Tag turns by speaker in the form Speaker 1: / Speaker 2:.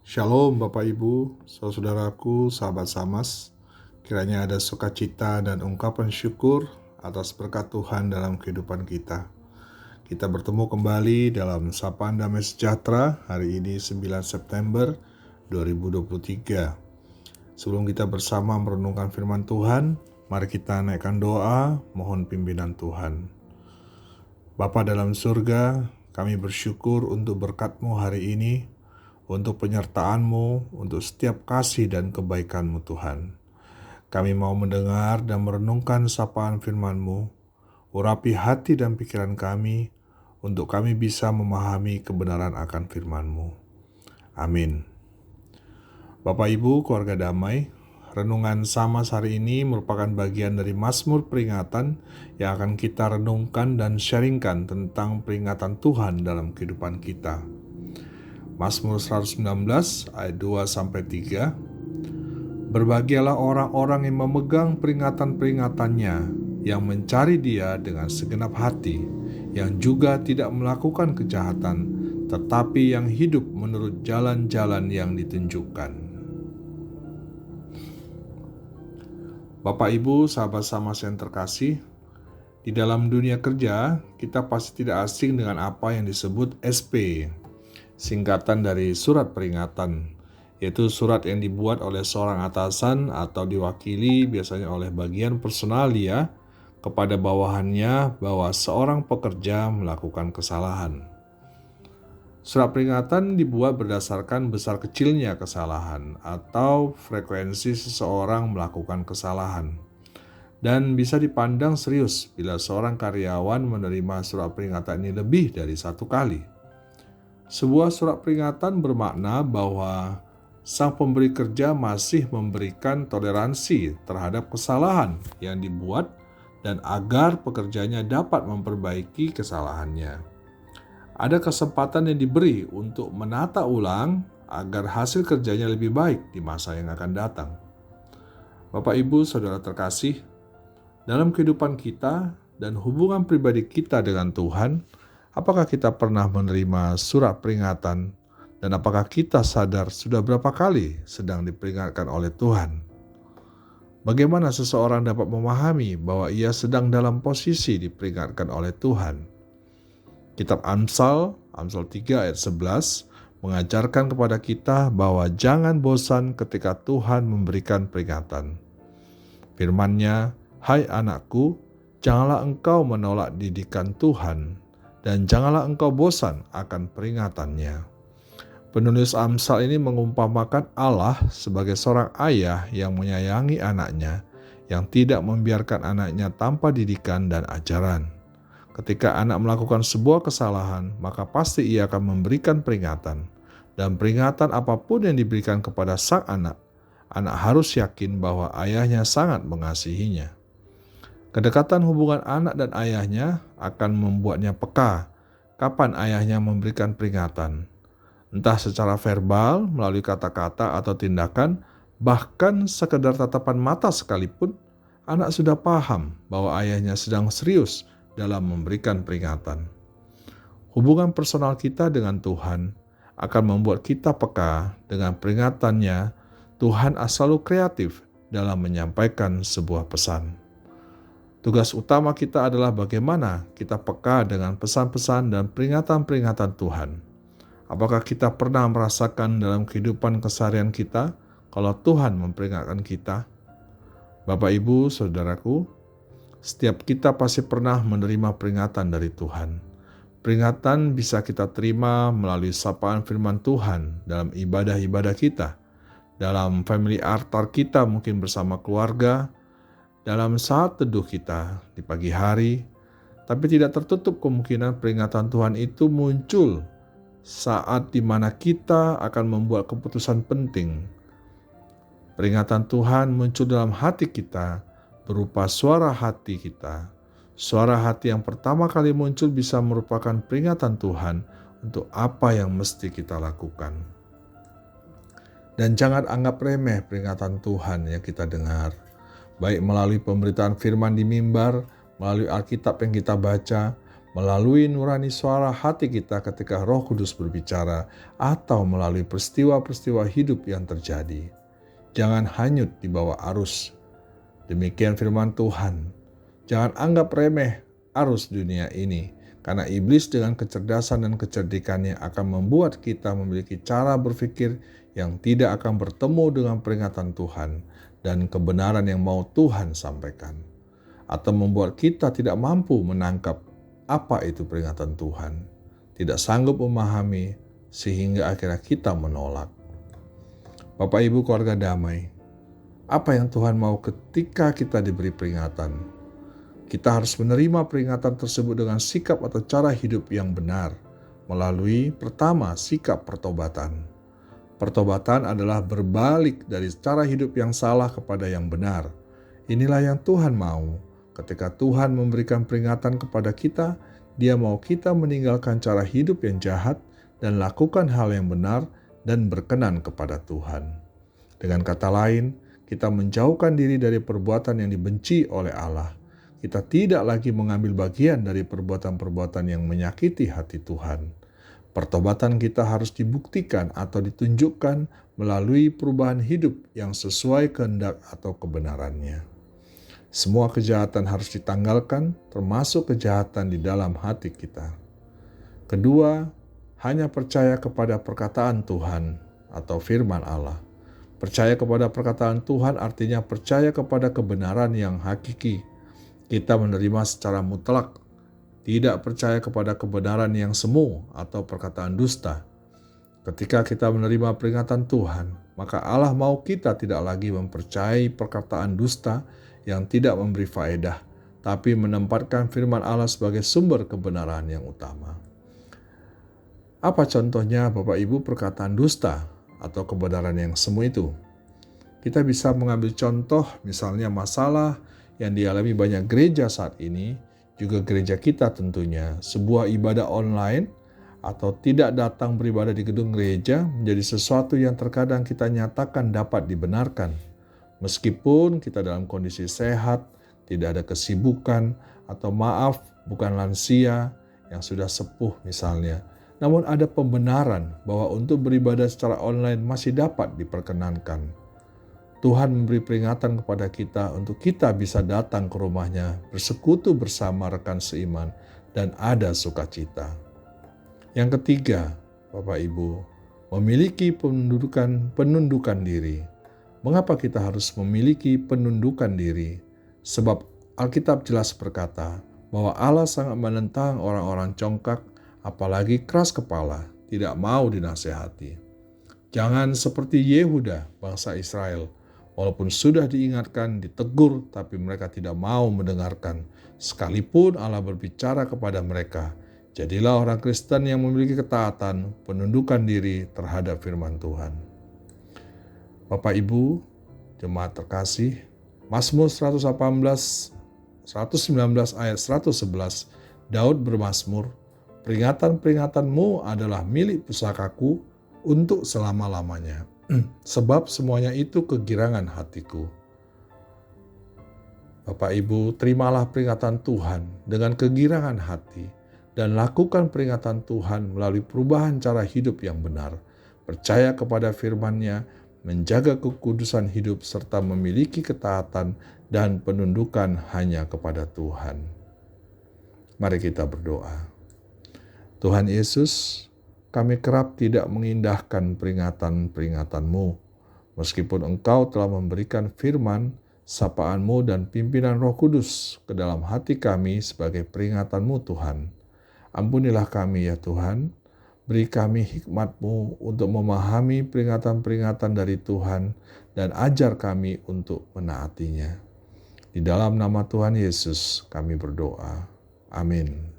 Speaker 1: Shalom Bapak Ibu, saudaraku, sahabat Samas. Kiranya ada sukacita dan ungkapan syukur atas berkat Tuhan dalam kehidupan kita. Kita bertemu kembali dalam Sapaan Damai Sejahtera hari ini 9 September 2023. Sebelum kita bersama merenungkan firman Tuhan, mari kita naikkan doa, mohon pimpinan Tuhan. Bapa dalam surga, kami bersyukur untuk berkat-Mu hari ini, untuk penyertaan-Mu, untuk setiap kasih dan kebaikan-Mu Tuhan. Kami mau mendengar dan merenungkan sapaan firman-Mu, urapi hati dan pikiran kami, untuk kami bisa memahami kebenaran akan firman-Mu. Amin. Bapak Ibu, keluarga damai, renungan Samas hari ini merupakan bagian dari Mazmur peringatan yang akan kita renungkan dan sharingkan tentang peringatan Tuhan dalam kehidupan kita. Mazmur 119 ayat 2-3. Berbahagialah orang-orang yang memegang peringatan-peringatannya, yang mencari Dia dengan segenap hati, yang juga tidak melakukan kejahatan, tetapi yang hidup menurut jalan-jalan yang ditunjukkan. Bapak Ibu, sahabat Samas yang terkasih, di dalam dunia kerja kita pasti tidak asing dengan apa yang disebut SP, singkatan dari surat peringatan, yaitu surat yang dibuat oleh seorang atasan atau diwakili biasanya oleh bagian personal dia kepada bawahannya bahwa seorang pekerja melakukan kesalahan. Surat peringatan dibuat berdasarkan besar kecilnya kesalahan atau frekuensi seseorang melakukan kesalahan, dan bisa dipandang serius bila seorang karyawan menerima surat peringatan ini lebih dari satu kali. Sebuah surat peringatan bermakna bahwa sang pemberi kerja masih memberikan toleransi terhadap kesalahan yang dibuat dan agar pekerjanya dapat memperbaiki kesalahannya. Ada kesempatan yang diberi untuk menata ulang agar hasil kerjanya lebih baik di masa yang akan datang. Bapak Ibu, saudara terkasih, dalam kehidupan kita dan hubungan pribadi kita dengan Tuhan, apakah kita pernah menerima surat peringatan dan apakah kita sadar sudah berapa kali sedang diperingatkan oleh Tuhan? Bagaimana seseorang dapat memahami bahwa ia sedang dalam posisi diperingatkan oleh Tuhan? Kitab Amsal 3 ayat 11 mengajarkan kepada kita bahwa jangan bosan ketika Tuhan memberikan peringatan. Firman-Nya, "Hai anakku, janganlah engkau menolak didikan Tuhan, dan janganlah engkau bosan akan peringatannya." Penulis Amsal ini mengumpamakan Allah sebagai seorang ayah yang menyayangi anaknya, yang tidak membiarkan anaknya tanpa didikan dan ajaran. Ketika anak melakukan sebuah kesalahan, maka pasti ia akan memberikan peringatan. Dan peringatan apapun yang diberikan kepada sang anak harus yakin bahwa ayahnya sangat mengasihinya. Kedekatan hubungan anak dan ayahnya akan membuatnya peka kapan ayahnya memberikan peringatan. Entah secara verbal, melalui kata-kata atau tindakan, bahkan sekedar tatapan mata sekalipun, anak sudah paham bahwa ayahnya sedang serius dalam memberikan peringatan. Hubungan personal kita dengan Tuhan akan membuat kita peka dengan peringatannya. Tuhan selalu kreatif dalam menyampaikan sebuah pesan. Tugas utama kita adalah bagaimana kita peka dengan pesan-pesan dan peringatan-peringatan Tuhan. Apakah kita pernah merasakan dalam kehidupan keseharian kita kalau Tuhan memperingatkan kita? Bapak, Ibu, saudaraku, setiap kita pasti pernah menerima peringatan dari Tuhan. Peringatan bisa kita terima melalui sapaan firman Tuhan dalam ibadah-ibadah kita, dalam family altar kita mungkin bersama keluarga, dalam saat teduh kita di pagi hari, tapi tidak tertutup kemungkinan peringatan Tuhan itu muncul saat di mana kita akan membuat keputusan penting. Peringatan Tuhan muncul dalam hati kita berupa suara hati kita. Suara hati yang pertama kali muncul bisa merupakan peringatan Tuhan untuk apa yang mesti kita lakukan. Dan jangan anggap remeh peringatan Tuhan yang kita dengar, baik melalui pemberitaan firman di mimbar, melalui Alkitab yang kita baca, melalui nurani suara hati kita ketika Roh Kudus berbicara, atau melalui peristiwa-peristiwa hidup yang terjadi. Jangan hanyut di bawah arus. Demikian firman Tuhan. Jangan anggap remeh arus dunia ini, karena iblis dengan kecerdasan dan kecerdikannya akan membuat kita memiliki cara berpikir yang tidak akan bertemu dengan peringatan Tuhan dan kebenaran yang mau Tuhan sampaikan, atau membuat kita tidak mampu menangkap apa itu peringatan Tuhan, tidak sanggup memahami, sehingga akhirnya kita menolak. Bapak Ibu keluarga damai, apa yang Tuhan mau ketika kita diberi peringatan? Kita harus menerima peringatan tersebut dengan sikap atau cara hidup yang benar, melalui pertama, sikap pertobatan. Pertobatan adalah berbalik dari cara hidup yang salah kepada yang benar. Inilah yang Tuhan mau. Ketika Tuhan memberikan peringatan kepada kita, Dia mau kita meninggalkan cara hidup yang jahat dan lakukan hal yang benar dan berkenan kepada Tuhan. Dengan kata lain, kita menjauhkan diri dari perbuatan yang dibenci oleh Allah. Kita tidak lagi mengambil bagian dari perbuatan-perbuatan yang menyakiti hati Tuhan. Pertobatan kita harus dibuktikan atau ditunjukkan melalui perubahan hidup yang sesuai kehendak atau kebenarannya. Semua kejahatan harus ditanggalkan, termasuk kejahatan di dalam hati kita. Kedua, hanya percaya kepada perkataan Tuhan atau firman Allah. Percaya kepada perkataan Tuhan artinya percaya kepada kebenaran yang hakiki. Kita menerima secara mutlak, tidak percaya kepada kebenaran yang semu atau perkataan dusta. Ketika kita menerima peringatan Tuhan, maka Allah mau kita tidak lagi mempercayai perkataan dusta yang tidak memberi faedah, tapi menempatkan firman Allah sebagai sumber kebenaran yang utama. Apa contohnya Bapak Ibu perkataan dusta atau kebenaran yang semu itu? Kita bisa mengambil contoh misalnya masalah yang dialami banyak gereja saat ini, juga gereja kita tentunya, sebuah ibadah online atau tidak datang beribadah di gedung gereja menjadi sesuatu yang terkadang kita nyatakan dapat dibenarkan. Meskipun kita dalam kondisi sehat, tidak ada kesibukan, atau maaf bukan lansia yang sudah sepuh misalnya, namun ada pembenaran bahwa untuk beribadah secara online masih dapat diperkenankan. Tuhan memberi peringatan kepada kita untuk kita bisa datang ke rumahnya, bersekutu bersama rekan seiman, dan ada sukacita. Yang ketiga, Bapak Ibu, memiliki penundukan diri. Mengapa kita harus memiliki penundukan diri? Sebab Alkitab jelas berkata bahwa Allah sangat menentang orang-orang congkak, apalagi keras kepala, tidak mau dinasehati. Jangan seperti Yehuda, bangsa Israel, walaupun sudah diingatkan, ditegur, tapi mereka tidak mau mendengarkan. Sekalipun Allah berbicara kepada mereka, jadilah orang Kristen yang memiliki ketaatan, penundukan diri terhadap firman Tuhan. Bapak Ibu, jemaat terkasih, Mazmur 119 ayat 111, Daud bermazmur, peringatan-peringatanmu adalah milik pusakaku untuk selama-lamanya, sebab semuanya itu kegirangan hatiku. Bapak Ibu, terimalah peringatan Tuhan dengan kegirangan hati dan lakukan peringatan Tuhan melalui perubahan cara hidup yang benar, percaya kepada firman-Nya, menjaga kekudusan hidup serta memiliki ketaatan dan penundukan hanya kepada Tuhan. Mari kita berdoa. Tuhan Yesus, kami kerap tidak mengindahkan peringatan-peringatan-Mu, meskipun Engkau telah memberikan firman, sapaan-Mu dan pimpinan Roh Kudus ke dalam hati kami sebagai peringatan-Mu Tuhan. Ampunilah kami ya Tuhan, beri kami hikmat-Mu untuk memahami peringatan-peringatan dari Tuhan dan ajar kami untuk menaatinya. Di dalam nama Tuhan Yesus kami berdoa. Amin.